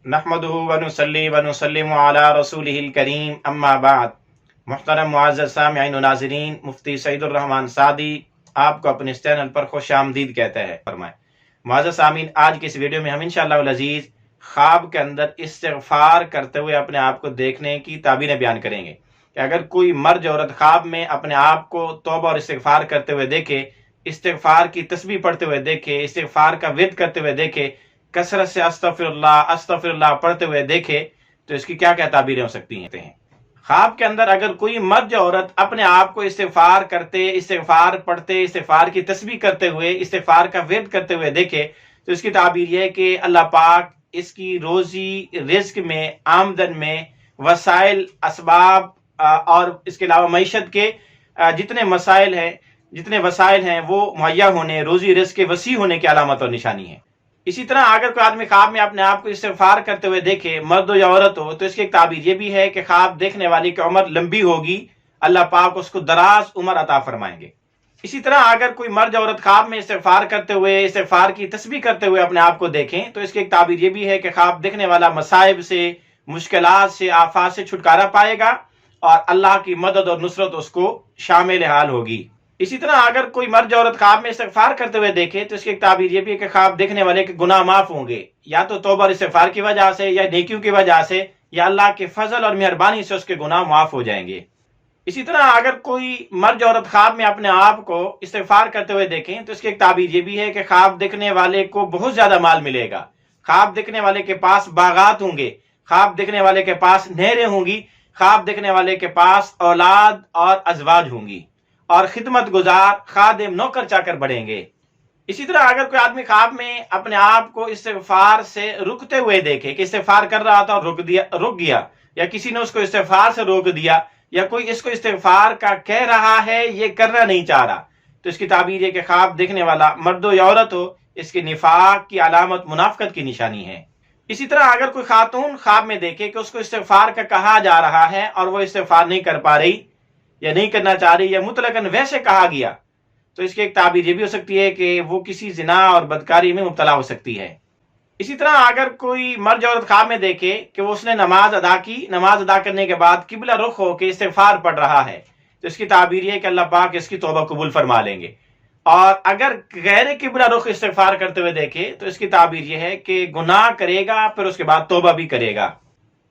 نحمدہ ونصلی ونسلم علی رسولہ الکریم اما بعد۔ محترم معزز سامعین و ناظرین، مفتی سعید الرحمن سعدی آپ کو اپنے اس چینل پر خوش آمدید کہتے ہیں۔ فرمائیں معزز سامعین، آج کی اس ویڈیو میں ہم انشاءاللہ العزیز خواب کے اندر استغفار کرتے ہوئے اپنے آپ کو دیکھنے کی تعبیریں بیان کریں گے کہ اگر کوئی مرد عورت خواب میں اپنے آپ کو توبہ اور استغفار کرتے ہوئے دیکھے، استغفار کی تسبیح پڑھتے ہوئے دیکھے، استغفار کا ورد کرتے ہوئے دیکھے، کثرت سے استغفر اللہ پڑھتے ہوئے دیکھے، تو اس کی کیا کیا تعبیریں ہو سکتی ہیں۔ خواب کے اندر اگر کوئی مرد یا عورت اپنے آپ کو استغفار کرتے، استغفار پڑھتے، استغفار کی تسبیح کرتے ہوئے، استغفار کا ورد کرتے ہوئے دیکھے، تو اس کی تعبیر یہ ہے کہ اللہ پاک اس کی روزی رزق میں، آمدن میں، وسائل اسباب اور اس کے علاوہ معیشت کے جتنے وسائل ہیں وہ مہیا ہونے، روزی رزق کے وسیع ہونے کی علامت اور نشانی ہے۔ اسی طرح اگر کوئی آدمی خواب میں اپنے آپ کو استغفار کرتے ہوئے دیکھے، مرد ہو یا عورت ہو، تو اس کی ایک تعبیر یہ بھی ہے کہ خواب دیکھنے والی کی عمر لمبی ہوگی، اللہ پاک اس کو دراز عمر عطا فرمائیں گے۔ اسی طرح اگر کوئی مرد یا عورت خواب میں استغفار کرتے ہوئے، استغفار کی تسبیح کرتے ہوئے اپنے آپ کو دیکھیں، تو اس کی ایک تعبیر یہ بھی ہے کہ خواب دیکھنے والا مصائب سے، مشکلات سے، آفات سے چھٹکارا پائے گا اور اللہ کی مدد اور نصرت اس کو شامل حال ہوگی۔ اسی طرح اگر کوئی مرد عورت خواب میں استغفار کرتے ہوئے دیکھے، تو اس کی ایک تعبیر یہ بھی ہے کہ خواب دیکھنے والے کے گناہ معاف ہوں گے، یا تو توبہ اور استغفار کی وجہ سے، یا نیکیوں کی وجہ سے، یا اللہ کے فضل اور مہربانی سے اس کے گناہ معاف ہو جائیں گے۔ اسی طرح اگر کوئی مرد عورت خواب میں اپنے آپ کو استغفار کرتے ہوئے دیکھیں، تو اس کی ایک تعبیر یہ بھی ہے کہ خواب دیکھنے والے کو بہت زیادہ مال ملے گا، خواب دیکھنے والے کے پاس باغات ہوں گے، خواب دیکھنے والے کے پاس نہریں ہوں گی، خواب دیکھنے والے کے پاس اولاد اور ازواج ہوں گی، اور خدمت گزار، خادم، نوکر چاکر بڑھیں گے۔ اسی طرح اگر کوئی آدمی خواب میں اپنے آپ کو استغفار سے رکتے ہوئے دیکھے کہ استغفار کر رہا تھا اور رک گیا، یا کسی نے اس کو استغفار سے روک دیا، یا کوئی اس کو استغفار کا کہہ رہا ہے یہ کرنا نہیں چاہ رہا، تو اس کی تعبیر ہے کہ خواب دیکھنے والا مرد ہو یا عورت ہو، اس کی نفاق کی علامت منافقت کی نشانی ہے۔ اسی طرح اگر کوئی خاتون خواب میں دیکھے کہ اس کو استغفار کا کہا جا رہا ہے اور وہ استغفار نہیں کر پا رہی یا نہیں کرنا چاہ رہی، یا مطلقاً ویسے کہا گیا، تو اس کی ایک تعبیر یہ بھی ہو سکتی ہے کہ وہ کسی زنا اور بدکاری میں مبتلا ہو سکتی ہے۔ اسی طرح اگر کوئی مرد عورت خواب میں دیکھے کہ اس نے نماز ادا کی، نماز ادا کرنے کے بعد قبلہ رخ ہو کے استغفار پڑھ رہا ہے، تو اس کی تعبیر یہ ہے کہ اللہ پاک اس کی توبہ قبول فرما لیں گے۔ اور اگر غیر قبلہ رخ استغفار کرتے ہوئے دیکھے، تو اس کی تعبیر یہ ہے کہ گناہ کرے گا پھر اس کے بعد توبہ بھی کرے گا۔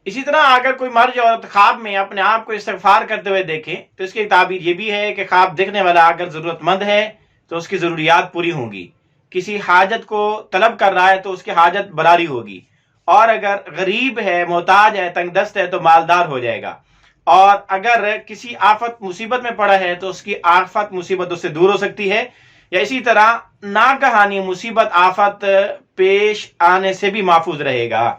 اسی طرح اگر کوئی مرد عورت خواب میں اپنے آپ کو استغفار کرتے ہوئے دیکھے، تو اس کی تعبیر یہ بھی ہے کہ خواب دیکھنے والا اگر ضرورت مند ہے تو اس کی ضروریات پوری ہوں گی، کسی حاجت کو طلب کر رہا ہے تو اس کی حاجت براری ہوگی، اور اگر غریب ہے، محتاج ہے، تنگ دست ہے تو مالدار ہو جائے گا، اور اگر کسی آفت مصیبت میں پڑا ہے تو اس کی آفت مصیبت اس سے دور ہو سکتی ہے، یا اسی طرح ناگہانی مصیبت آفت پیش آنے سے بھی محفوظ رہے گا۔